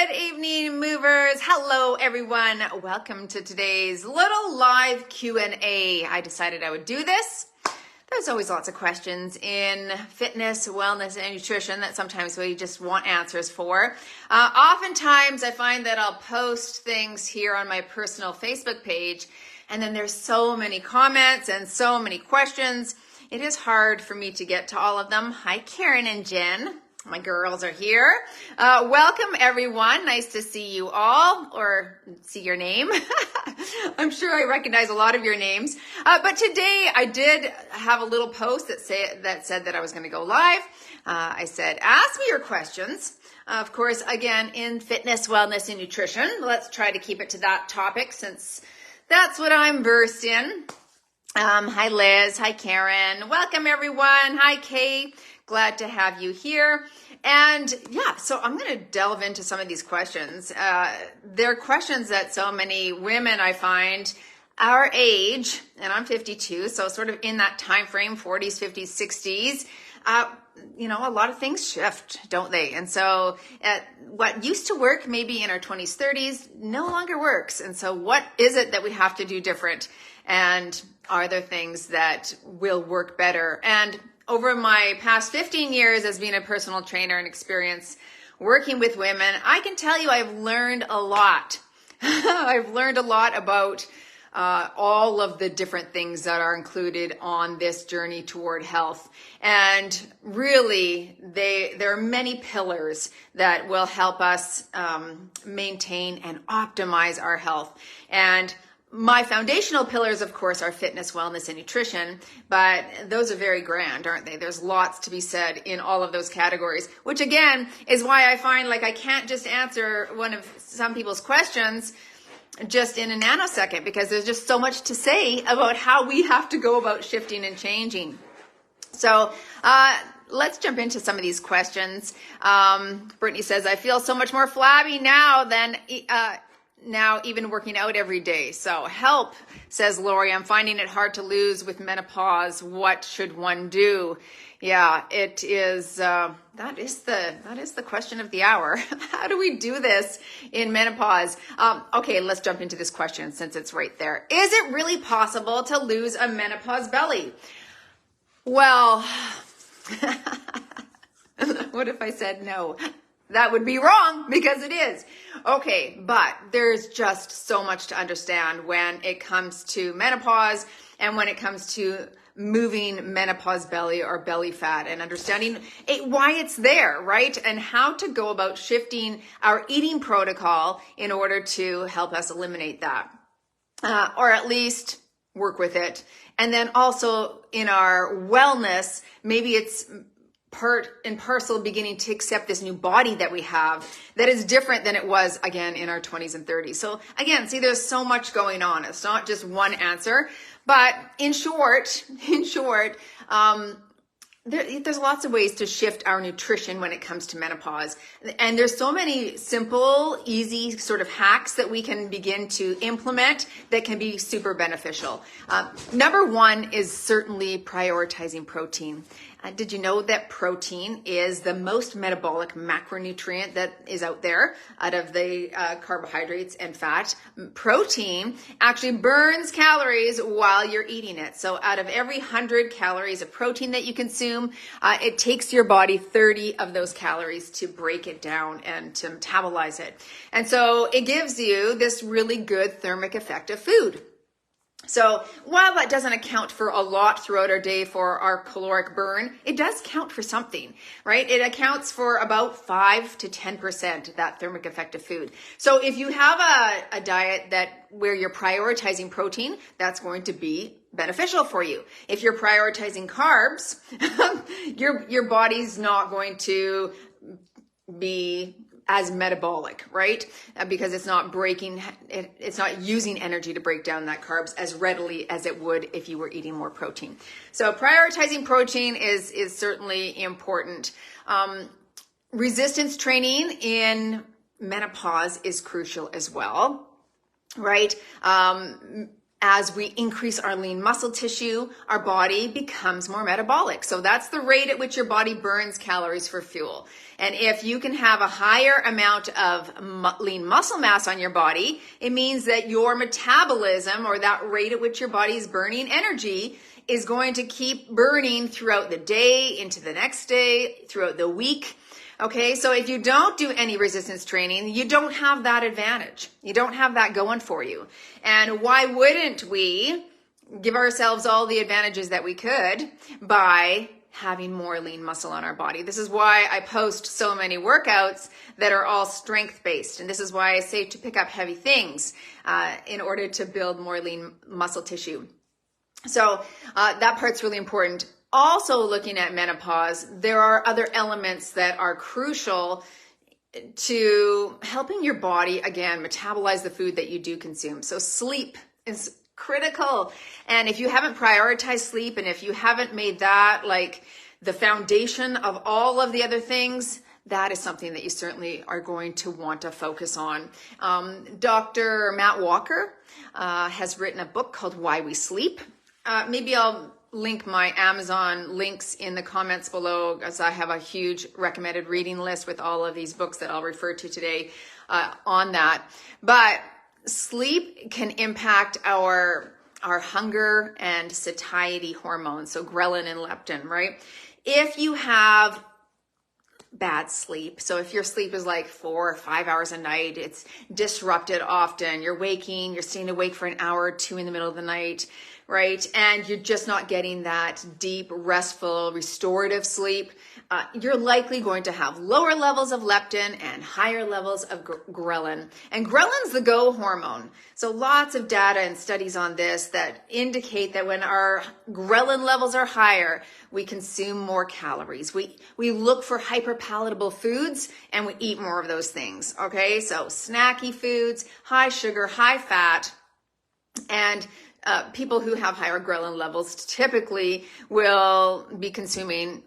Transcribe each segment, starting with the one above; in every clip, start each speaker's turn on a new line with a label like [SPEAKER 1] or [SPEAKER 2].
[SPEAKER 1] Good evening, movers. Hello, everyone. Welcome to today's little live Q&A. I decided I would do this. There's always lots of questions in fitness, wellness, and nutrition that sometimes we just want answers for. Oftentimes, I find that I'll post things here on my personal Facebook page, and then there's so many comments and so many questions. It is hard for me to get to all of them. Hi, Karen and Jen. My girls are here. Welcome, everyone. Nice to see you all, or see your name. I'm sure I recognize a lot of your names. But today I did have a little post that said that I was going to go live. I said, ask me your questions. Of course, again, in fitness, wellness, and nutrition. Let's try to keep it to that topic since that's what I'm versed in. Hi, Liz. Hi, Karen. Welcome, everyone. Hi, Kay. Glad to have you here. And yeah, so I'm going to delve into some of these questions. They're questions that so many women I find our age, and I'm 52, so sort of in that time frame, 40s, 50s, 60s, a lot of things shift, don't they? And so what used to work maybe in our 20s, 30s no longer works. And so what is it that we have to do different? And are there things that will work better? And over my past 15 years as being a personal trainer and experience working with women, I can tell you I've learned a lot. I've learned a lot about all of the different things that are included on this journey toward health. And really, there are many pillars that will help us maintain and optimize our health. And my foundational pillars, of course, are fitness, wellness, and nutrition, but those are very grand, aren't they? There's lots to be said in all of those categories, which again is why I find like I can't just answer one of some people's questions just in a nanosecond, because there's just so much to say about how we have to go about shifting and changing. So let's jump into some of these questions. Brittany says, I feel so much more flabby now than now even working out every day. So help, says Lori. I'm finding it hard to lose with menopause. What should one do? Yeah, it is. That is the question of the hour. How do we do this in menopause? Okay, let's jump into this question since it's right there. Is it really possible to lose a menopause belly? Well, what if I said no? That would be wrong because it is. Okay, but there's just so much to understand when it comes to menopause and when it comes to moving menopause belly or belly fat and understanding why it's there, right? And how to go about shifting our eating protocol in order to help us eliminate that, or at least work with it. And then also in our wellness, maybe it's part and parcel beginning to accept this new body that we have that is different than it was again in our 20s and 30s. So again, see, there's so much going on. It's not just one answer, but in short, there's lots of ways to shift our nutrition when it comes to menopause. And there's so many simple, easy sort of hacks that we can begin to implement that can be super beneficial. Number one is certainly prioritizing protein. Did you know that protein is the most metabolic macronutrient that is out there out of the carbohydrates and fat? Protein actually burns calories while you're eating it. So out of every 100 calories of protein that you consume, it takes your body 30 of those calories to break it down and to metabolize it. And so it gives you this really good thermic effect of food. So while that doesn't account for a lot throughout our day for our caloric burn, it does count for something, right? It accounts for about 5 to 10% that thermic effect of food. So if you have a diet where you're prioritizing protein, that's going to be beneficial for you. If you're prioritizing carbs, your body's not going to be as metabolic, right? Because it's not it's not using energy to break down that carbs as readily as it would if you were eating more protein. So prioritizing protein is certainly important. Resistance training in menopause is crucial as well, right? as we increase our lean muscle tissue, our body becomes more metabolic. So that's the rate at which your body burns calories for fuel. And if you can have a higher amount of lean muscle mass on your body, it means that your metabolism, or that rate at which your body is burning energy, is going to keep burning throughout the day, into the next day, throughout the week. Okay, so if you don't do any resistance training, you don't have that advantage. You don't have that going for you. And why wouldn't we give ourselves all the advantages that we could by having more lean muscle on our body? This is why I post so many workouts that are all strength-based. And this is why I say to pick up heavy things in order to build more lean muscle tissue. So that part's really important. Also, looking at menopause, there are other elements that are crucial to helping your body, again, metabolize the food that you do consume. So sleep is critical. And if you haven't prioritized sleep, and if you haven't made that like the foundation of all of the other things, that is something that you certainly are going to want to focus on. Dr. Matt Walker has written a book called Why We Sleep. Maybe I'll link my Amazon links in the comments below, as I have a huge recommended reading list with all of these books that I'll refer to today on that. But sleep can impact our hunger and satiety hormones, so ghrelin and leptin, right? If you have bad sleep, so if your sleep is like 4 or 5 hours a night, it's disrupted often, you're staying awake for an hour or two in the middle of the night, right? And you're just not getting that deep, restful, restorative sleep, you're likely going to have lower levels of leptin and higher levels of ghrelin. And ghrelin's the go hormone. So lots of data and studies on this that indicate that when our ghrelin levels are higher, we consume more calories. We look for hyperpalatable foods and we eat more of those things, okay? So snacky foods, high sugar, high fat, and people who have higher ghrelin levels typically will be consuming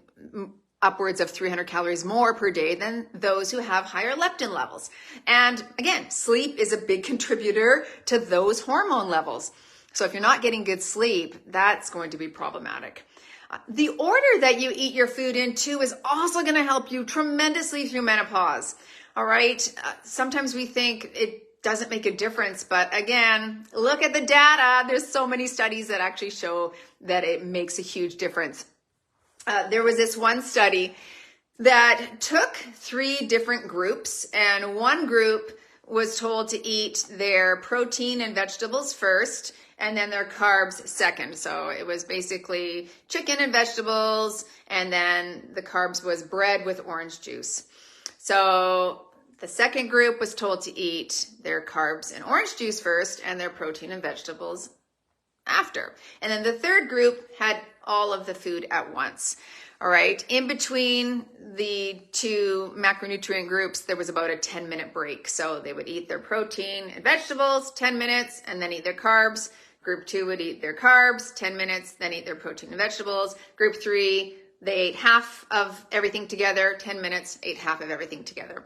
[SPEAKER 1] upwards of 300 calories more per day than those who have higher leptin levels. And again, sleep is a big contributor to those hormone levels. So if you're not getting good sleep, that's going to be problematic. The order that you eat your food in too is also going to help you tremendously through menopause. All right. Sometimes we think it doesn't make a difference, but again, look at the data. There's so many studies that actually show that it makes a huge difference. There was this one study that took 3 different groups, and one group was told to eat their protein and vegetables first, and then their carbs second. So it was basically chicken and vegetables, and then the carbs was bread with orange juice. So the second group was told to eat their carbs and orange juice first, and their protein and vegetables after. And then the third group had all of the food at once. All right. In between the 2 macronutrient groups, there was about a 10-minute break. So they would eat their protein and vegetables, 10 minutes, and then eat their carbs. Group 2 would eat their carbs, 10 minutes, then eat their protein and vegetables. Group 3, they ate half of everything together, 10 minutes, ate half of everything together.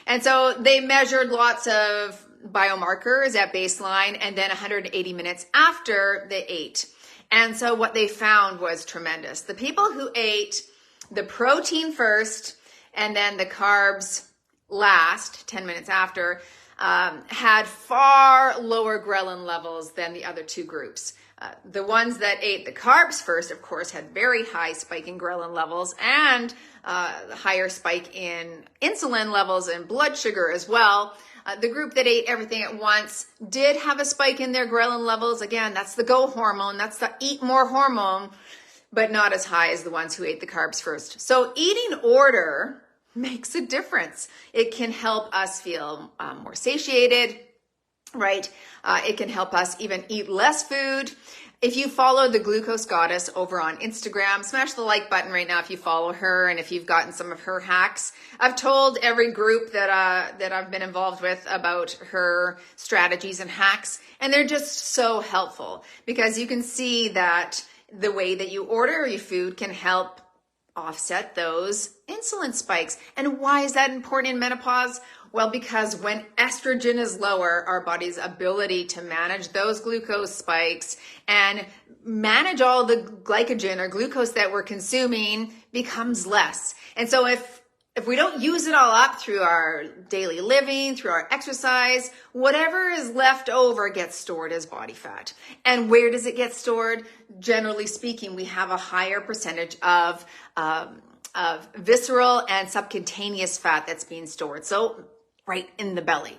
[SPEAKER 1] And so they measured lots of biomarkers at baseline and then 180 minutes after they ate. And so what they found was tremendous. The people who ate the protein first and then the carbs last, 10 minutes after, had far lower ghrelin levels than the other 2 groups. The ones that ate the carbs first, of course, had very high spike in ghrelin levels and higher spike in insulin levels and blood sugar as well. The group that ate everything at once did have a spike in their ghrelin levels. Again, that's the go hormone. That's the eat more hormone, but not as high as the ones who ate the carbs first. So eating order makes a difference. It can help us feel more satiated, right? It can help us even eat less food. If you follow the Glucose Goddess over on Instagram, smash the like button right now if you follow her and if you've gotten some of her hacks. I've told every group that I've been involved with about her strategies and hacks, and they're just so helpful because you can see that the way that you order your food can help offset those insulin spikes. And why is that important in menopause? Well, because when estrogen is lower, our body's ability to manage those glucose spikes and manage all the glycogen or glucose that we're consuming becomes less. And so if we don't use it all up through our daily living, through our exercise, whatever is left over gets stored as body fat. And where does it get stored? Generally speaking, we have a higher percentage of visceral and subcutaneous fat that's being stored. So right in the belly.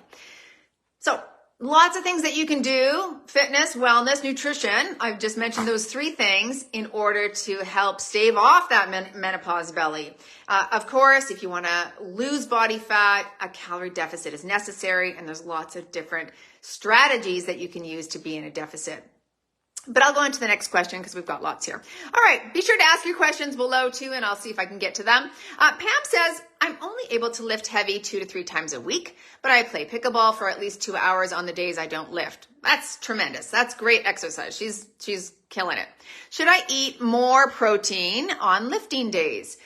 [SPEAKER 1] So lots of things that you can do: fitness, wellness, nutrition. I've just mentioned those three things in order to help stave off that menopause belly. Of course, if you want to lose body fat, a calorie deficit is necessary, and there's lots of different strategies that you can use to be in a deficit. But I'll go into the next question because we've got lots here. All right, be sure to ask your questions below too, and I'll see if I can get to them. Pam says, I'm only able to lift heavy 2 to 3 times a week, but I play pickleball for at least 2 hours on the days I don't lift. That's tremendous. That's great exercise. She's killing it. Should I eat more protein on lifting days?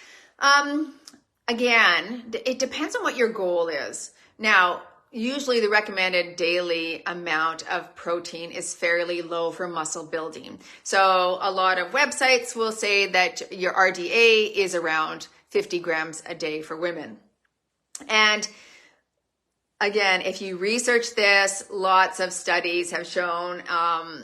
[SPEAKER 1] Again, it depends on what your goal is. Now, usually the recommended daily amount of protein is fairly low for muscle building. So a lot of websites will say that your RDA is around 50 grams a day for women. And again, if you research this, lots of studies have shown, I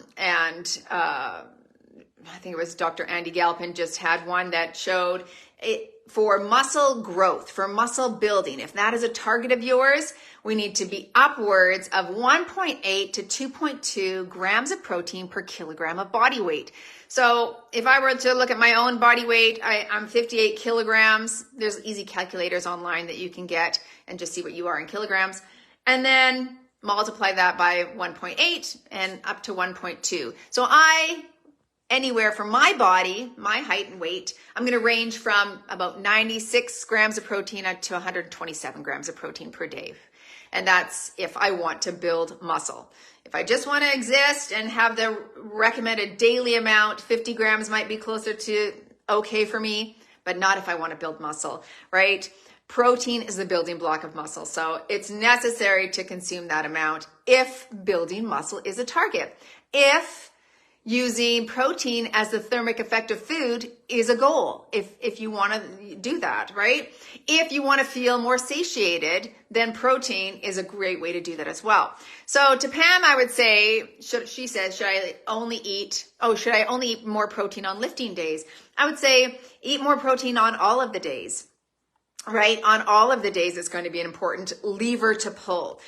[SPEAKER 1] think it was Dr. Andy Galpin just had one that showed it for muscle growth, for muscle building. If that is a target of yours, we need to be upwards of 1.8 to 2.2 grams of protein per kilogram of body weight. So if I were to look at my own body weight, I'm 58 kilograms. There's easy calculators online that you can get and just see what you are in kilograms. And then multiply that by 1.8 and up to 1.2. So anywhere from my body, my height and weight, I'm going to range from about 96 grams of protein up to 127 grams of protein per day. And that's if I want to build muscle. If I just want to exist and have the recommended daily amount, 50 grams might be closer to okay for me, but not if I want to build muscle, right? Protein is the building block of muscle. So it's necessary to consume that amount if building muscle is a target. If using protein as the thermic effect of food is a goal, if you want to do that, right? If you want to feel more satiated, then protein is a great way to do that as well. So to Pam, I would say, she says, should I only eat more protein on lifting days? I would say eat more protein on all of the days. Right? On all of the days, it's going to be an important lever to pull.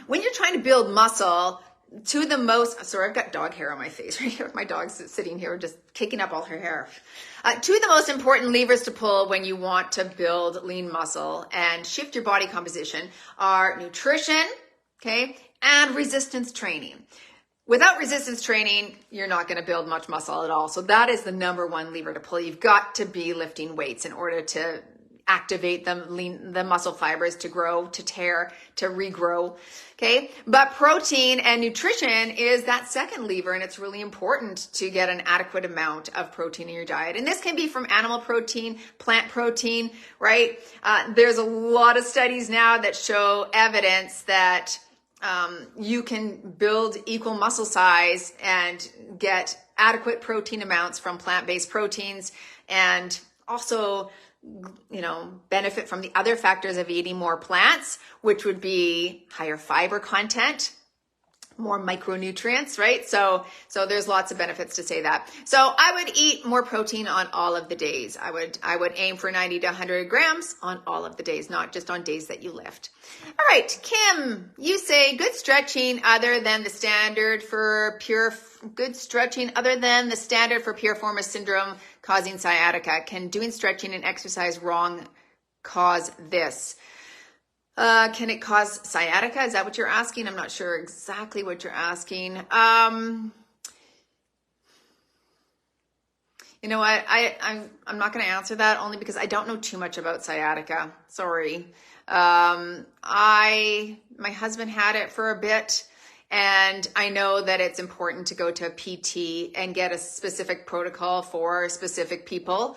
[SPEAKER 1] When you're trying to build muscle, I've got dog hair on my face right here. My dog's sitting here just kicking up all her hair. Two of the most important levers to pull when you want to build lean muscle and shift your body composition are nutrition, okay, and resistance training. Without resistance training, you're not going to build much muscle at all. So that is the number one lever to pull. You've got to be lifting weights in order to activate the muscle fibers to grow, to tear, to regrow. Okay. But protein and nutrition is that second lever, and it's really important to get an adequate amount of protein in your diet. And this can be from animal protein, plant protein, right? There's a lot of studies now that show evidence that you can build equal muscle size and get adequate protein amounts from plant-based proteins, and also benefit from the other factors of eating more plants, which would be higher fiber content, more micronutrients, right? So there's lots of benefits to say that. So I would eat more protein on all of the days. I would aim for 90 to 100 grams on all of the days, not just on days that you lift. All right, Kim, you say good stretching other than the standard for piriformis syndrome causing sciatica. Can doing stretching and exercise wrong cause this? Can it cause sciatica? Is that what you're asking? I'm not sure exactly what you're asking. You know what? I'm not going to answer that only because I don't know too much about sciatica. Sorry. My husband had it for a bit, and I know that it's important to go to a PT and get a specific protocol for specific people.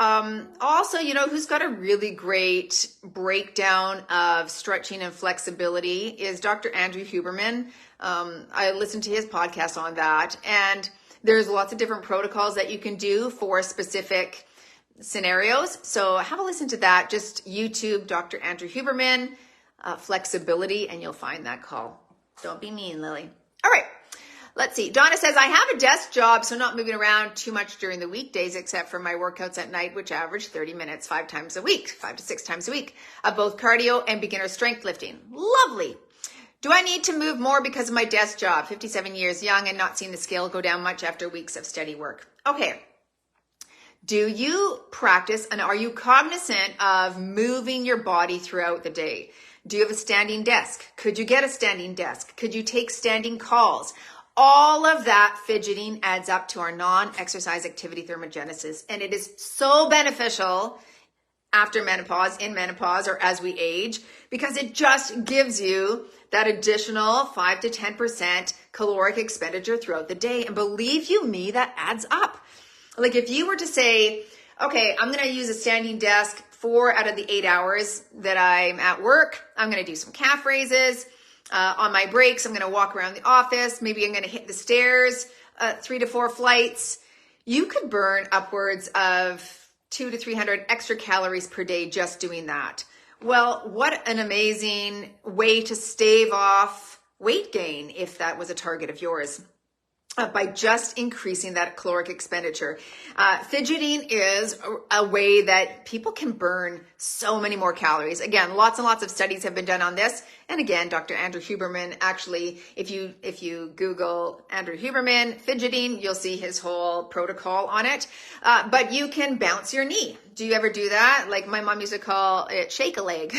[SPEAKER 1] Also, who's got a really great breakdown of stretching and flexibility is Dr. Andrew Huberman. I listened to his podcast on that, and there's lots of different protocols that you can do for specific scenarios. So have a listen to that. Just YouTube Dr. Andrew Huberman, flexibility, and you'll find that call. Don't be mean, Lily. All right. Let's see. Donna says, I have a desk job, so not moving around too much during the weekdays, except for my workouts at night, which average 30 minutes, 5 to 6 times a week, of both cardio and beginner strength lifting. Lovely. Do I need to move more because of my desk job? 57 years young and not seeing the scale go down much after weeks of steady work. Okay. Do you practice and are you cognizant of moving your body throughout the day? Do you have a standing desk? Could you get a standing desk? Could you take standing calls? All of that fidgeting adds up to our non-exercise activity thermogenesis, and it is so beneficial after menopause, in menopause, or as we age, because it just gives you that additional 5 to 10% caloric expenditure throughout the day. And believe you me, that adds up. Like if you were to say, okay, I'm going to use a standing desk 4 out of the 8 hours that I'm at work. I'm going to do some calf raises. On my breaks, I'm going to walk around the office. Maybe I'm going to hit the stairs 3 to 4 flights. You could burn upwards of 200 to 300 extra calories per day just doing that. Well, what an amazing way to stave off weight gain if that was a target of yours. By just increasing that caloric expenditure. Fidgeting is a way that people can burn so many more calories. Again, lots and lots of studies have been done on this. And again, Dr. Andrew Huberman, actually, if you Google Andrew Huberman fidgeting, you'll see his whole protocol on it. But you can bounce your knee. Do you ever do that? Like my mom used to call it shake a leg.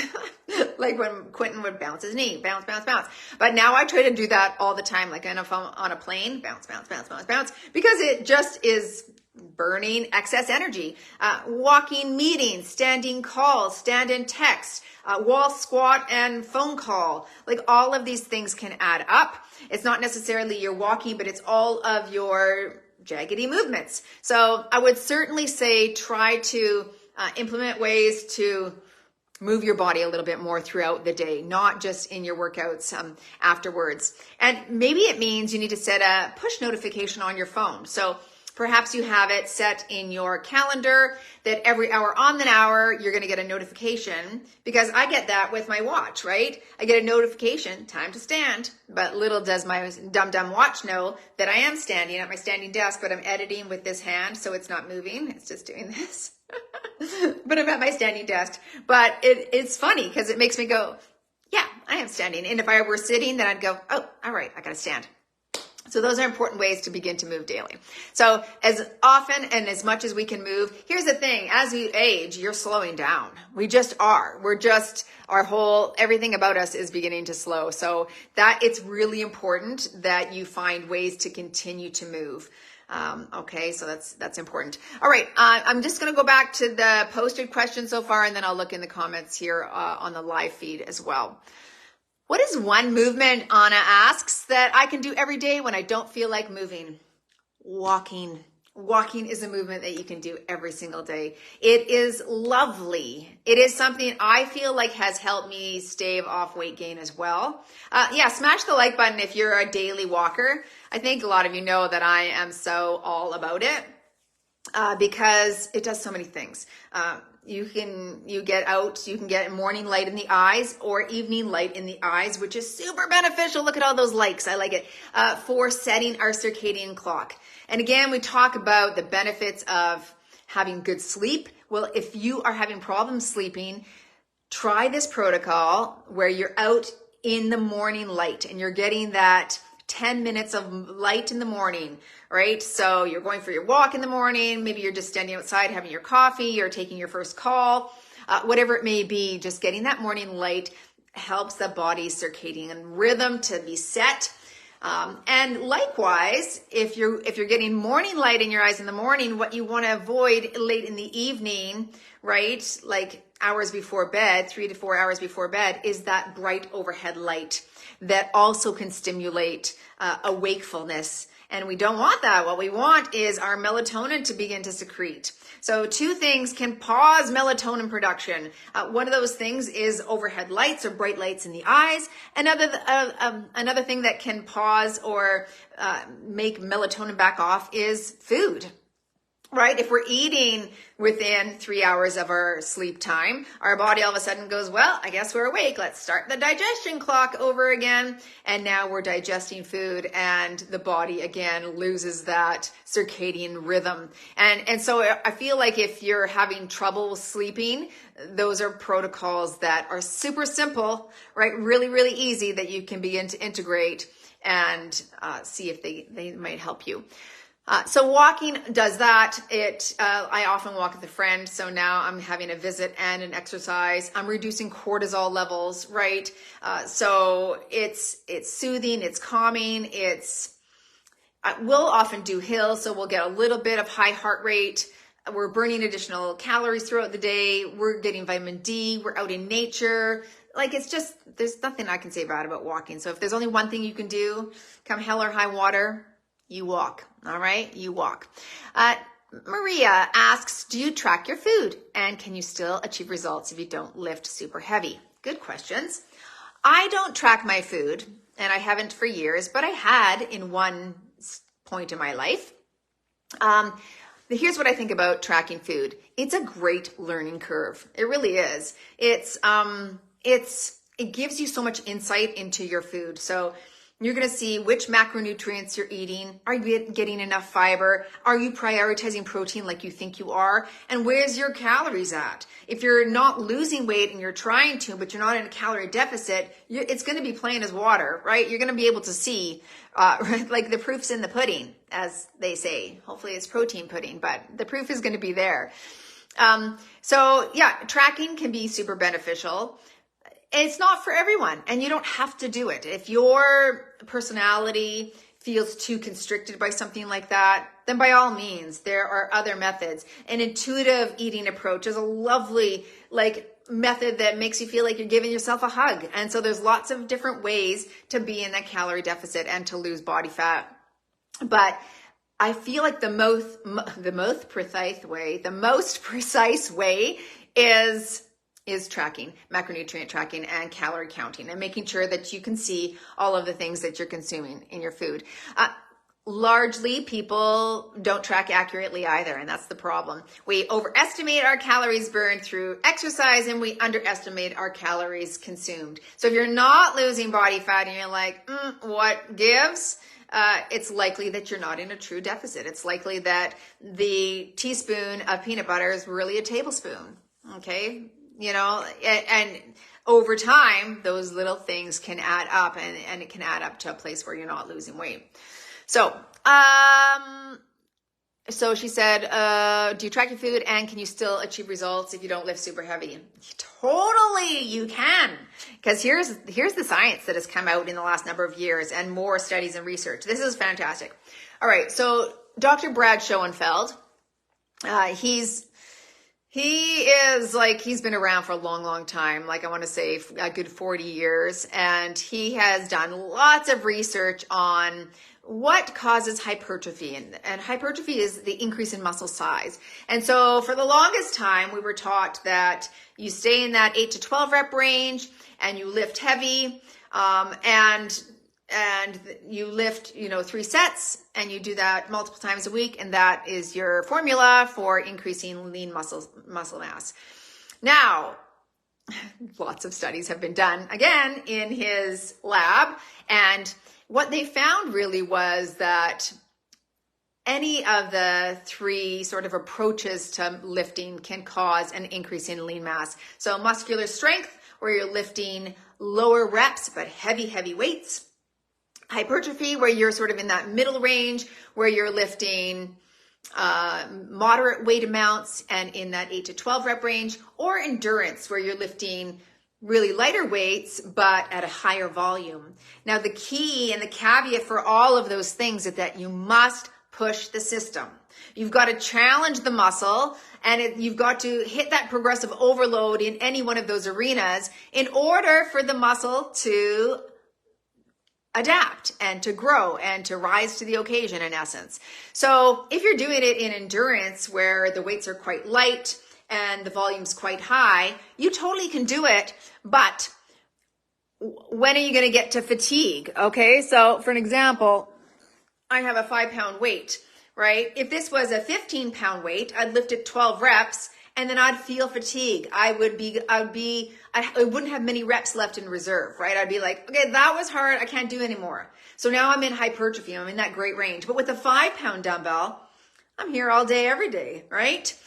[SPEAKER 1] Like when Quentin would bounce his knee, bounce, bounce, bounce. But now I try to do that all the time. Like if I'm on a plane, bounce, bounce, bounce, bounce, bounce, because it just is burning excess energy. Walking meetings, standing calls, stand and text, wall squat and phone call. Like all of these things can add up. It's not necessarily your walking, but it's all of your jaggedy movements. So I would certainly say try to implement ways to move your body a little bit more throughout the day, not just in your workouts afterwards. And maybe it means you need to set a push notification on your phone. So perhaps you have it set in your calendar that every hour on the hour, you're going to get a notification, because I get that with my watch, right? I get a notification, time to stand, but little does my dumb watch know that I am standing at my standing desk, but I'm editing with this hand, so it's not moving. It's just doing this. But I'm at my standing desk. But it's funny because it makes me go, yeah, I am standing. And if I were sitting, then I'd go, oh, all right, I got to stand. So those are important ways to begin to move daily. So as often and as much as we can move, here's the thing, as we age, you're slowing down. We just are. Everything about us is beginning to slow. So that it's really important that you find ways to continue to move. Okay, so that's important. All right, I'm just going to go back to the posted questions so far, and then I'll look in the comments here on the live feed as well. What is one movement, Anna asks, that I can do every day when I don't feel like moving? Walking. Walking is a movement that you can do every single day. It is lovely. It is something I feel like has helped me stave off weight gain as well. Smash the like button if you're a daily walker. I think a lot of you know that I am so all about it because it does so many things. You can get morning light in the eyes or evening light in the eyes, which is super beneficial. Look at all those likes. I like it. For setting our circadian clock. And again, we talk about the benefits of having good sleep. Well, if you are having problems sleeping, try this protocol where you're out in the morning light and you're getting that 10 minutes of light in the morning, right? So you're going for your walk in the morning. Maybe you're just standing outside having your coffee. You're taking your first call, whatever it may be. Just getting that morning light helps the body's circadian rhythm to be set. And likewise, if you're getting morning light in your eyes in the morning, what you want to avoid late in the evening, right? Like hours before bed, 3 to 4 hours before bed, is that bright overhead light that also can stimulate a wakefulness And we don't want that. What we want is our melatonin to begin to secrete. So two things can pause melatonin production. One of those things is overhead lights or bright lights in the eyes. Another thing that can pause or make melatonin back off is food. Right? If we're eating within 3 hours of our sleep time, our body all of a sudden goes, well, I guess we're awake. Let's start the digestion clock over again. And now we're digesting food and the body again loses that circadian rhythm. And so I feel like if you're having trouble sleeping, those are protocols that are super simple, right? Really, really easy that you can begin to integrate and see if they might help you. So walking does that. I often walk with a friend. So now I'm having a visit and an exercise. I'm reducing cortisol levels, right? So it's soothing, it's calming, we'll often do hills. So we'll get a little bit of high heart rate. We're burning additional calories throughout the day. We're getting vitamin D. We're out in nature. Like there's nothing I can say bad about walking. So if there's only one thing you can do, come hell or high water, you walk. All right, you walk. Maria asks, do you track your food? And can you still achieve results if you don't lift super heavy? Good questions. I don't track my food, and I haven't for years, but I had in one point in my life. Here's what I think about tracking food. It's a great learning curve. It really is. It gives you so much insight into your food. So you're going to see which macronutrients you're eating. Are you getting enough fiber? Are you prioritizing protein like you think you are? And where's your calories at? If you're not losing weight and you're trying to, but you're not in a calorie deficit, it's going to be plain as water, right? You're going to be able to see, like the proof's in the pudding, as they say. Hopefully it's protein pudding, but the proof is going to be there. So yeah, tracking can be super beneficial. It's not for everyone, and you don't have to do it. If your personality feels too constricted by something like that, then by all means, there are other methods. An intuitive eating approach is a lovely method that makes you feel like you're giving yourself a hug. And so there's lots of different ways to be in a calorie deficit and to lose body fat. But I feel like the most precise way is tracking, macronutrient tracking and calorie counting, and making sure that you can see all of the things that you're consuming in your food. Largely, people don't track accurately either, and that's the problem. We overestimate our calories burned through exercise, and we underestimate our calories consumed. So if you're not losing body fat and you're like, what gives? It's likely that you're not in a true deficit. It's likely that the teaspoon of peanut butter is really a tablespoon, okay? And over time, those little things can add up, and it can add up to a place where you're not losing weight. So she said, do you track your food, and can you still achieve results if you don't lift super heavy? Totally, you can. Because here's the science that has come out in the last number of years, and more studies and research. This is fantastic. All right, so Dr. Brad Schoenfeld, he's been around for a long, long time. I want to say a good 40 years. And he has done lots of research on what causes hypertrophy. And hypertrophy is the increase in muscle size. And so for the longest time, we were taught that you stay in that 8 to 12 rep range and you lift heavy, and you lift, 3 sets, and you do that multiple times a week. And that is your formula for increasing lean muscle mass. Now, lots of studies have been done again in his lab. And what they found really was that any of the 3 sort of approaches to lifting can cause an increase in lean mass. So muscular strength, where you're lifting lower reps, but heavy weights. Hypertrophy, where you're sort of in that middle range, where you're lifting moderate weight amounts and in that 8 to 12 rep range. Or endurance, where you're lifting really lighter weights, but at a higher volume. Now, the key and the caveat for all of those things is that you must push the system. You've got to challenge the muscle, and you've got to hit that progressive overload in any one of those arenas in order for the muscle to adapt and to grow and to rise to the occasion, in essence. So if you're doing it in endurance where the weights are quite light and the volume's quite high, you totally can do it. But when are you going to get to fatigue? Okay, so for an example, I have a 5-pound weight, right? If this was a 15-pound weight, I'd lift it 12 reps and then I'd feel fatigue. I wouldn't have many reps left in reserve, right? I'd be like, okay, that was hard. I can't do anymore. So now I'm in hypertrophy. I'm in that great range. But with a 5-pound dumbbell, I'm here all day, every day, right?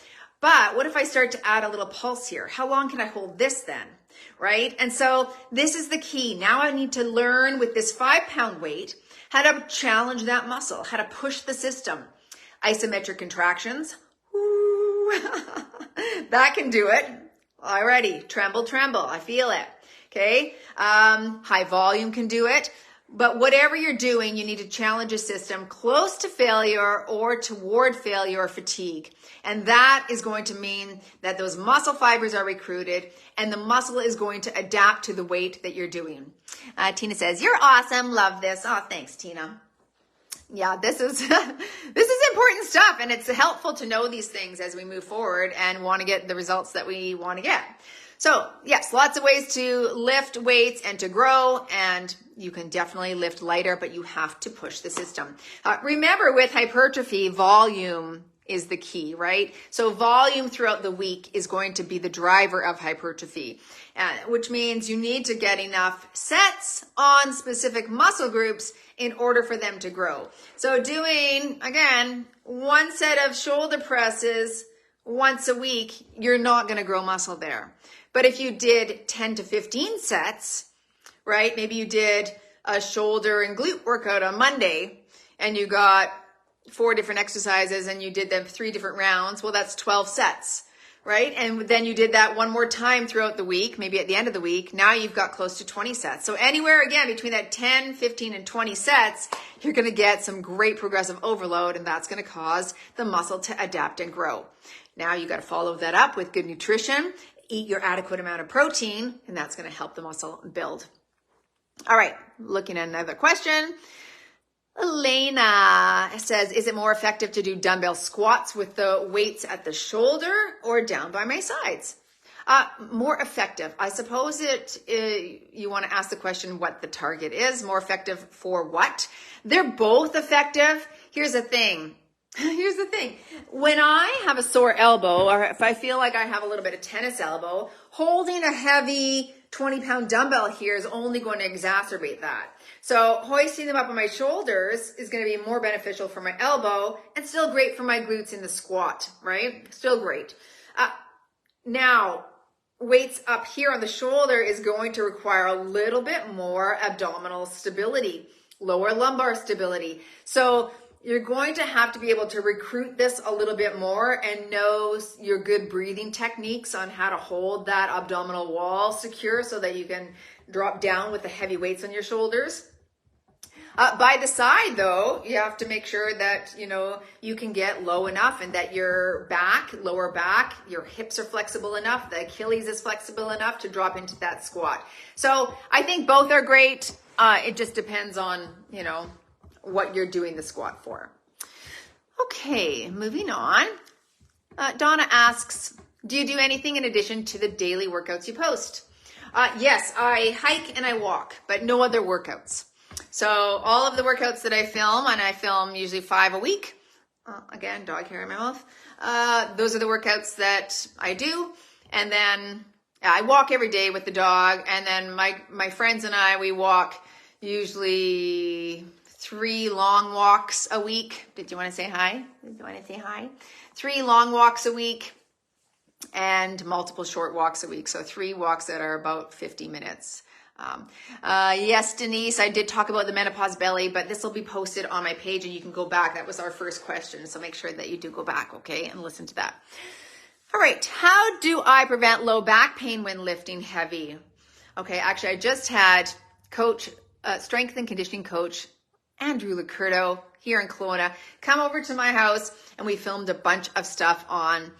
[SPEAKER 1] But what if I start to add a little pulse here? How long can I hold this then, right? And so this is the key. Now I need to learn with this 5-pound weight how to challenge that muscle, how to push the system. Isometric contractions. Ooh, that can do it. Alrighty, tremble, tremble. I feel it. Okay. High volume can do it. But whatever you're doing, you need to challenge a system close to failure or toward failure or fatigue. And that is going to mean that those muscle fibers are recruited and the muscle is going to adapt to the weight that you're doing. Tina says, you're awesome. Love this. Oh, thanks, Tina. Yeah, this is important stuff, and it's helpful to know these things as we move forward and want to get the results that we want to get. So yes, lots of ways to lift weights and to grow, and you can definitely lift lighter, but you have to push the system. Remember, with hypertrophy, volume is the key, right? So volume throughout the week is going to be the driver of hypertrophy, which means you need to get enough sets on specific muscle groups in order for them to grow. So doing, again, one set of shoulder presses once a week, you're not going to grow muscle there. But if you did 10 to 15 sets, right? Maybe you did a shoulder and glute workout on Monday and you got 4 different exercises and you did them 3 different rounds. Well, that's 12 sets, right? And then you did that one more time throughout the week, maybe at the end of the week. Now you've got close to 20 sets. So anywhere, again, between that 10, 15, and 20 sets, you're going to get some great progressive overload, and that's going to cause the muscle to adapt and grow. Now you got to follow that up with good nutrition, eat your adequate amount of protein, and that's going to help the muscle build. All right, looking at another question. Elena says, is it more effective to do dumbbell squats with the weights at the shoulder or down by my sides? More effective. I suppose you want to ask the question what the target is. More effective for what? They're both effective. Here's the thing. When I have a sore elbow, or if I feel like I have a little bit of tennis elbow, holding a heavy 20-pound dumbbell here is only going to exacerbate that. So hoisting them up on my shoulders is going to be more beneficial for my elbow and still great for my glutes in the squat, right? Still great. Now, weights up here on the shoulder is going to require a little bit more abdominal stability, lower lumbar stability. So you're going to have to be able to recruit this a little bit more and know your good breathing techniques on how to hold that abdominal wall secure so that you can drop down with the heavy weights on your shoulders. By the side, though, you have to make sure that, you can get low enough and that your lower back, your hips are flexible enough, the Achilles is flexible enough to drop into that squat. So I think both are great. It just depends on, what you're doing the squat for. Okay, moving on. Donna asks, do you do anything in addition to the daily workouts you post? Yes, I hike and I walk, but no other workouts. So all of the workouts that I film, and I film usually 5 a week. Again, dog hair in my mouth. Those are the workouts that I do. And then I walk every day with the dog. And then my friends and I, we walk usually 3 long walks a week. Did you want to say hi? 3 long walks a week and multiple short walks a week. So 3 walks that are about 50 minutes. Yes, Denise, I did talk about the menopause belly, but this will be posted on my page and you can go back. That was our first question. So make sure that you do go back, okay, and listen to that. All right. How do I prevent low back pain when lifting heavy? Okay. Actually, I just had strength and conditioning coach, Andrew Licurdo here in Kelowna, come over to my house and we filmed a bunch of stuff on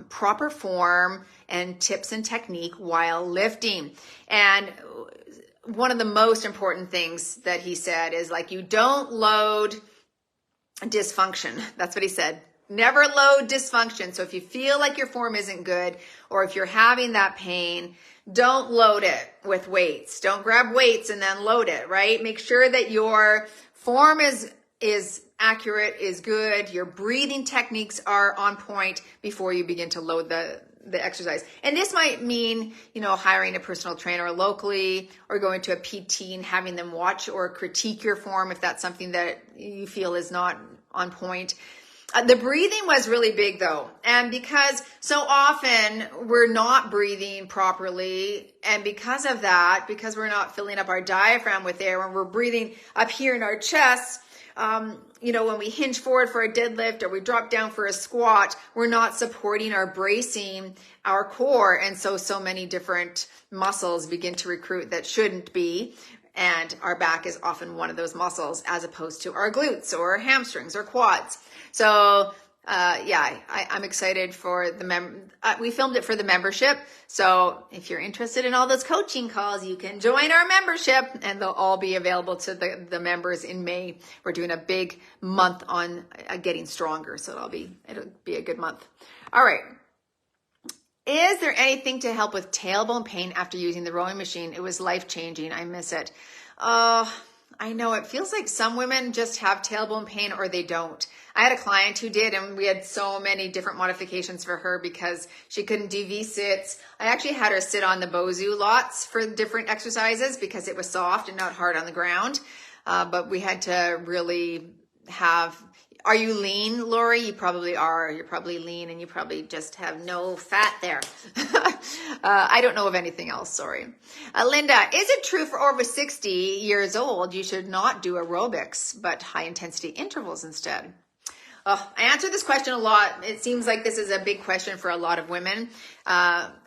[SPEAKER 1] proper form and tips and technique while lifting. And one of the most important things that he said is like, you don't load dysfunction. That's what he said. Never load dysfunction. So if you feel like your form isn't good, or if you're having that pain, don't load it with weights. Don't grab weights and then load it, right? Make sure that your form is accurate, is good. Your breathing techniques are on point before you begin to load the exercise. And this might mean, hiring a personal trainer locally, or going to a PT and having them watch or critique your form if that's something that you feel is not on point. The breathing was really big though. And because so often we're not breathing properly, and because of that, because we're not filling up our diaphragm with air, when we're breathing up here in our chest, when we hinge forward for a deadlift or we drop down for a squat, we're not supporting or bracing our core. And so many different muscles begin to recruit that shouldn't be. And our back is often one of those muscles, as opposed to our glutes or hamstrings or quads. So I'm excited for we filmed it for the membership. So if you're interested in all those coaching calls, you can join our membership, and they'll all be available to the members in May. We're doing a big month on getting stronger. So it'll be a good month. All right. Is there anything to help with tailbone pain after using the rowing machine? It was life-changing. I miss it. I know it feels like some women just have tailbone pain or they don't. I had a client who did, and we had so many different modifications for her because she couldn't do V-sits. I actually had her sit on the Bozu lots for different exercises because it was soft and not hard on the ground. But we had to really are you lean, Lori? You probably are. You're probably lean, and you probably just have no fat there. I don't know of anything else. Sorry. Linda, is it true for over 60 years old, you should not do aerobics, but high intensity intervals instead? I answer this question a lot. It seems like this is a big question for a lot of women,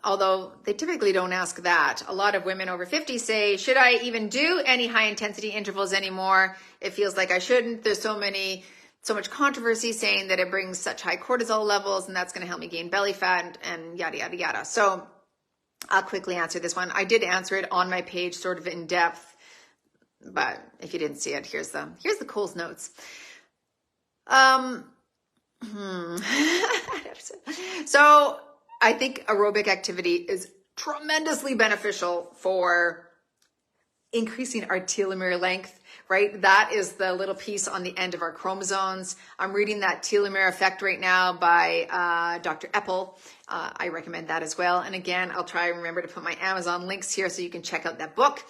[SPEAKER 1] although they typically don't ask that. A lot of women over 50 say, should I even do any high intensity intervals anymore? It feels like I shouldn't. There's so much controversy saying that it brings such high cortisol levels, and that's going to help me gain belly fat and yada, yada, yada. So I'll quickly answer this one. I did answer it on my page sort of in depth, but if you didn't see it, here's the Cole's notes. So I think aerobic activity is tremendously beneficial for increasing our telomere length, right? That is the little piece on the end of our chromosomes. I'm reading that telomere effect right now by Dr. Eppel. I recommend that as well. And again, I'll try and remember to put my Amazon links here so you can check out that book.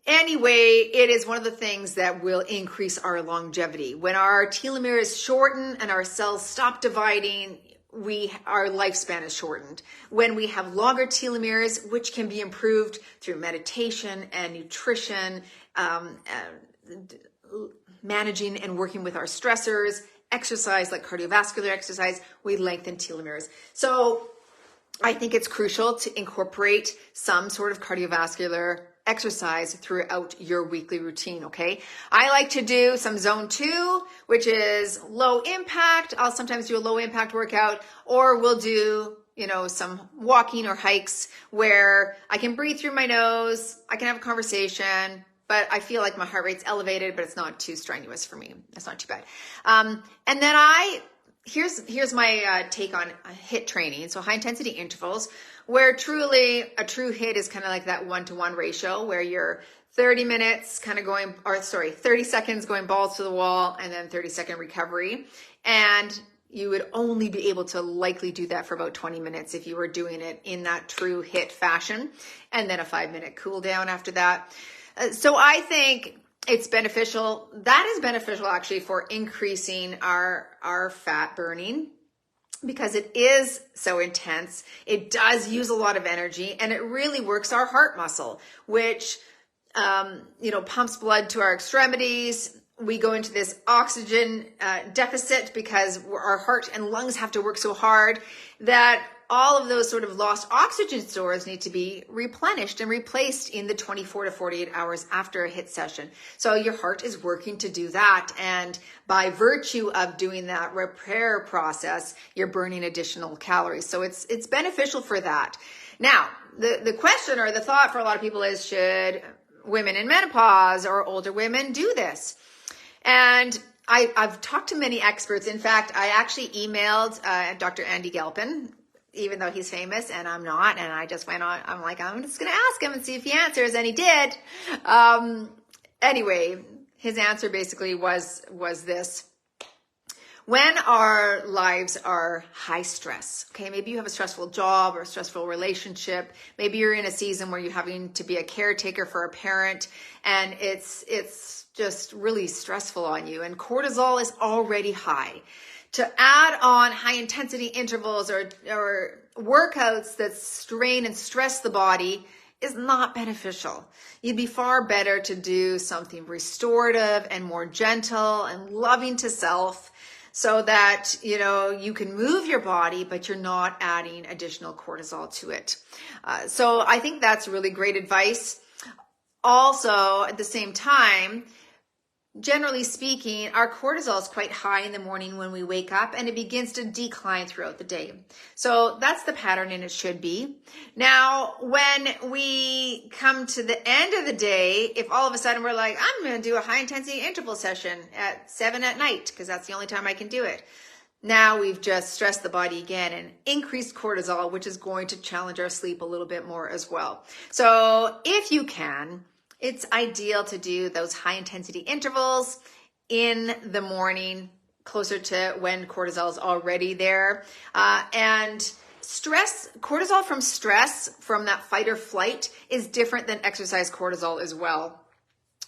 [SPEAKER 1] Anyway, it is one of the things that will increase our longevity. When our telomeres shorten and our cells stop dividing, our lifespan is shortened. When we have longer telomeres, which can be improved through meditation and nutrition, managing and working with our stressors, exercise like cardiovascular exercise, we lengthen telomeres. So I think it's crucial to incorporate some sort of cardiovascular exercise throughout your weekly routine, okay? I like to do some zone 2, which is low impact. I'll sometimes do a low impact workout, or we'll do, some walking or hikes where I can breathe through my nose, I can have a conversation, but I feel like my heart rate's elevated, but it's not too strenuous for me. It's not too bad. And then here's my take on HIIT training. So high intensity intervals, where truly a true HIIT is kind of like that 1-to-1 ratio where you're 30 seconds going balls to the wall and then 30-second recovery. And you would only be able to likely do that for about 20 minutes if you were doing it in that true HIIT fashion, and then a 5-minute cool down after that. So I think it's beneficial. That is beneficial actually for increasing our fat burning, because it is so intense. It does use a lot of energy, and it really works our heart muscle, which pumps blood to our extremities. We go into this oxygen deficit because our heart and lungs have to work so hard that all of those sort of lost oxygen stores need to be replenished and replaced in the 24 to 48 hours after a HIIT session. So your heart is working to do that. And by virtue of doing that repair process, you're burning additional calories. So it's beneficial for that. Now, the question or the thought for a lot of people is, should women in menopause or older women do this. And I've talked to many experts. In fact, I actually emailed Dr. Andy Galpin, even though he's famous and I'm not. And I just went on, I'm like, I'm just going to ask him and see if he answers. And he did. Anyway, his answer basically was this. When our lives are high stress, okay, maybe you have a stressful job or a stressful relationship. Maybe you're in a season where you're having to be a caretaker for a parent and it's just really stressful on you and cortisol is already high. To add on high intensity intervals or workouts that strain and stress the body is not beneficial. You'd be far better to do something restorative and more gentle and loving to self, so that, you can move your body, but you're not adding additional cortisol to it. So I think that's really great advice. Also, at the same time, generally speaking, our cortisol is quite high in the morning when we wake up and it begins to decline throughout the day. So that's the pattern and it should be. Now, when we come to the end of the day, if all of a sudden we're like, I'm going to do a high intensity interval session at 7 at night because that's the only time I can do it. Now we've just stressed the body again and increased cortisol, which is going to challenge our sleep a little bit more as well. So if you can, it's ideal to do those high intensity intervals in the morning, closer to when cortisol is already there. And cortisol from stress, from that fight or flight, is different than exercise cortisol as well.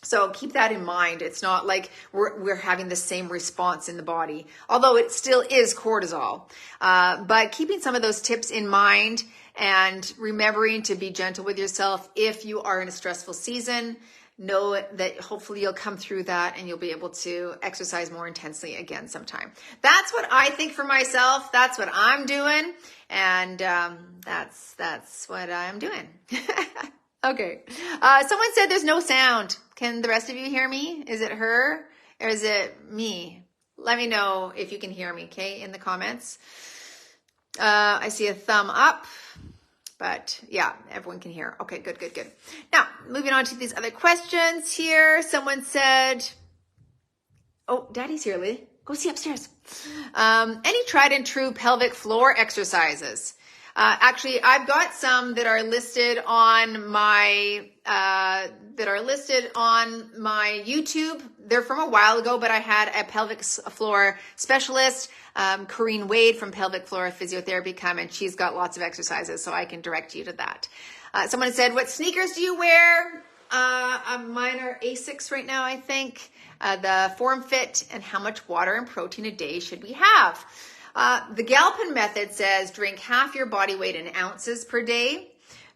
[SPEAKER 1] So keep that in mind. It's not like we're having the same response in the body, although it still is cortisol. But keeping some of those tips in mind and remembering to be gentle with yourself if you are in a stressful season, know that hopefully you'll come through that and you'll be able to exercise more intensely again sometime. That's what I think for myself. That's what I'm doing. And that's what I'm doing. Okay. Someone said there's no sound. Can the rest of you hear me? Is it her or is it me? Let me know if you can hear me, okay, in the comments. I see a thumb up, but yeah, everyone can hear. Okay, good. Now, moving on to these other questions here. Someone said, oh, Daddy's here, Lee. Go see upstairs. Any tried and true pelvic floor exercises? Actually, I've got some that are listed on my YouTube. They're from a while ago, but I had a pelvic floor specialist, Corrine Wade from Pelvic Floor Physiotherapy, come, and she's got lots of exercises, so I can direct you to that. Someone said, what sneakers do you wear? Mine are Asics right now, I think. The Form Fit, and how much water and protein a day should we have? The Galpin method says drink half your body weight in ounces per day.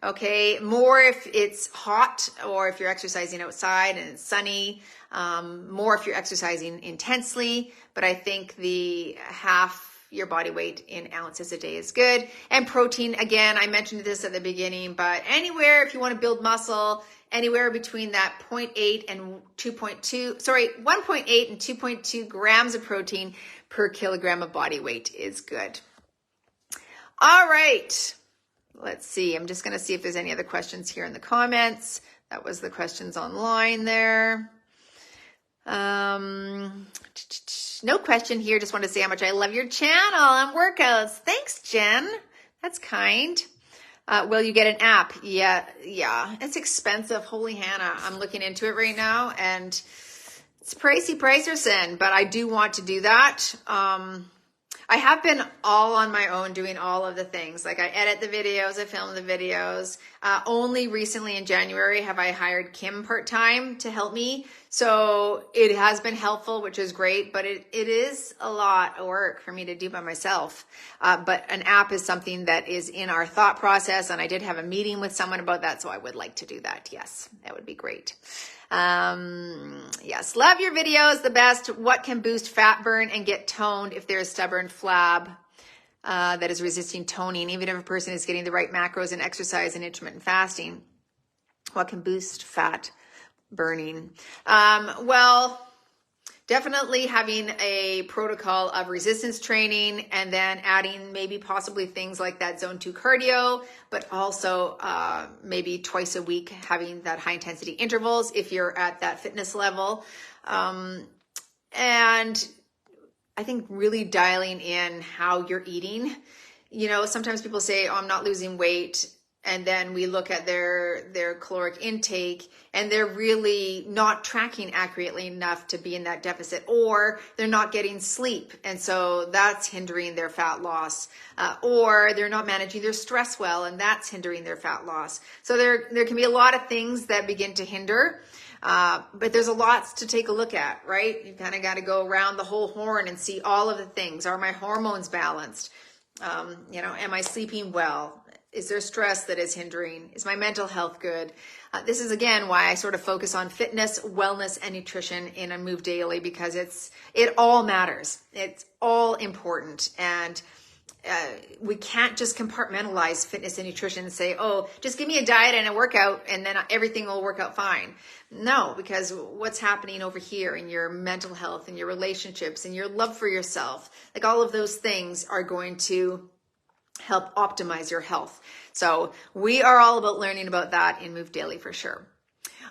[SPEAKER 1] Okay, more if it's hot or if you're exercising outside and it's sunny, more if you're exercising intensely, but I think the half your body weight in ounces a day is good. And protein, again, I mentioned this at the beginning, but anywhere, if you want to build muscle, anywhere between that 1.8 and 2.2 grams of protein per kilogram of body weight is good. All right. Let's see. I'm just going to see if there's any other questions here in the comments. That was the questions online there. No question here. Just want to say how much I love your channel and workouts. Thanks, Jen. That's kind. Will you get an app? Yeah. It's expensive. Holy Hannah. I'm looking into it right now and it's pricey, but I do want to do that. I have been all on my own doing all of the things. Like I edit the videos, I film the videos. Only recently in January have I hired Kim part-time to help me. So it has been helpful, which is great, but it is a lot of work for me to do by myself. But an app is something that is in our thought process. And I did have a meeting with someone about that. So I would like to do that. Yes, that would be great. Yes, love your videos, the best. What can boost fat burn and get toned if there's stubborn flab that is resisting toning, even if a person is getting the right macros and exercise and intermittent fasting? What can boost fat burning? Well, Definitely having a protocol of resistance training and then adding maybe possibly things like that zone 2 cardio, but also maybe twice a week having that high intensity intervals if you're at that fitness level. And I think really dialing in how you're eating. You know, sometimes people say, oh, I'm not losing weight. And then we look at their caloric intake and they're really not tracking accurately enough to be in that deficit, or they're not getting sleep. And so that's hindering their fat loss, or they're not managing their stress well, and that's hindering their fat loss. So there can be a lot of things that begin to hinder. But there's a lot to take a look at, right? You kind of got to go around the whole horn and see all of the things. Are my hormones balanced? Am I sleeping well? Is there stress that is hindering? Is my mental health good? This is again why I sort of focus on fitness, wellness, and nutrition in a Move Daily, because it all matters. It's all important. And we can't just compartmentalize fitness and nutrition and say, oh, just give me a diet and a workout and then everything will work out fine. No, because what's happening over here in your mental health and your relationships and your love for yourself, like all of those things are going to help optimize your health. So we are all about learning about that in Move Daily for sure.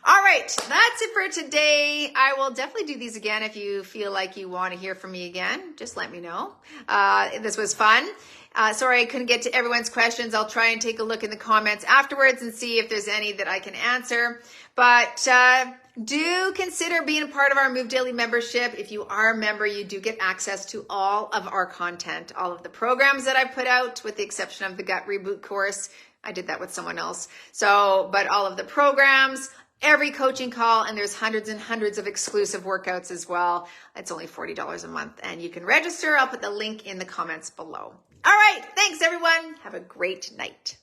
[SPEAKER 1] All right, that's it for today. I will definitely do these again. If you feel like you want to hear from me again, just let me know. This was fun. Sorry I couldn't get to everyone's questions. I'll try and take a look in the comments afterwards and see if there's any that I can answer. But do consider being a part of our Move Daily membership. If you are a member, you do get access to all of our content, all of the programs that I put out, with the exception of the Gut Reboot course. I did that with someone else. But all of the programs, every coaching call, and there's hundreds and hundreds of exclusive workouts as well. It's only $40 a month, and you can register. I'll put the link in the comments below. All right, thanks everyone. Have a great night.